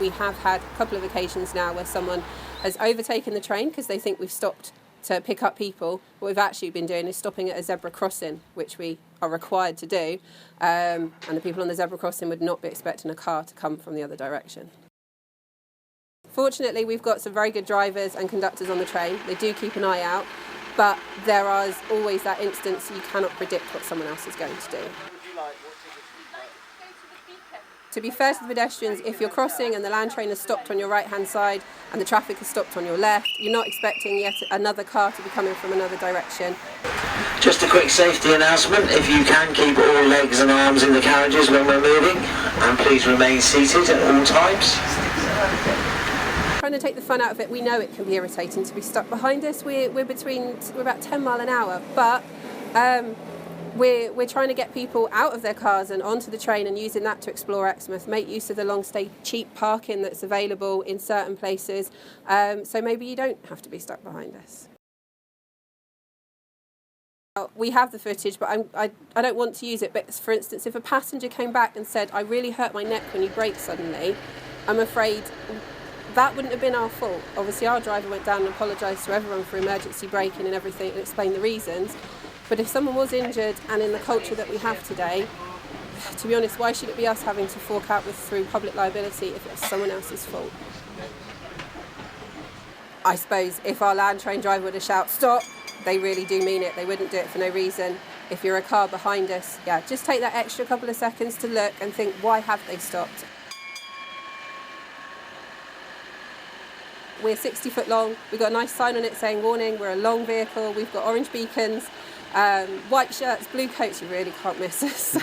we have had a couple of occasions now where someone has overtaken the train because they think we've stopped to pick up people. What we've actually been doing is stopping at a zebra crossing, which we are required to do, and the people on the zebra crossing would not be expecting a car to come from the other direction. Fortunately, we've got some very good drivers and conductors on the train. They do keep an eye out, but there is always that instance you cannot predict what someone else is going to do. To be fair to the pedestrians, if you're crossing and the Landtrain has stopped on your right-hand side and the traffic has stopped on your left, you're not expecting yet another car to be coming from another direction. Just a quick safety announcement: if you can, keep all legs and arms in the carriages when we're moving, and please remain seated at all times. Trying to take the fun out of it, we know it can be irritating to be stuck behind us. We're about 10 mile an hour, but we're trying to get people out of their cars and onto the train and using that to explore Exmouth, make use of the long stay cheap parking that's available in certain places, so maybe you don't have to be stuck behind us. We have the footage, but I don't want to use it. But for instance, if a passenger came back and said, "I really hurt my neck when you braked suddenly," I'm afraid that wouldn't have been our fault. Obviously, our driver went down and apologised to everyone for emergency braking and everything and explained the reasons. But if someone was injured, and in the culture that we have today, to be honest, why should it be us having to fork out through public liability if it's someone else's fault? I suppose if our Landtrain driver were to shout, "Stop," they really do mean it. They wouldn't do it for no reason. If you're a car behind us, yeah, just take that extra couple of seconds to look and think, why have they stopped? We're 60 foot long, we've got a nice sign on it saying warning, we're a long vehicle, we've got orange beacons, white shirts, blue coats, you really can't miss us.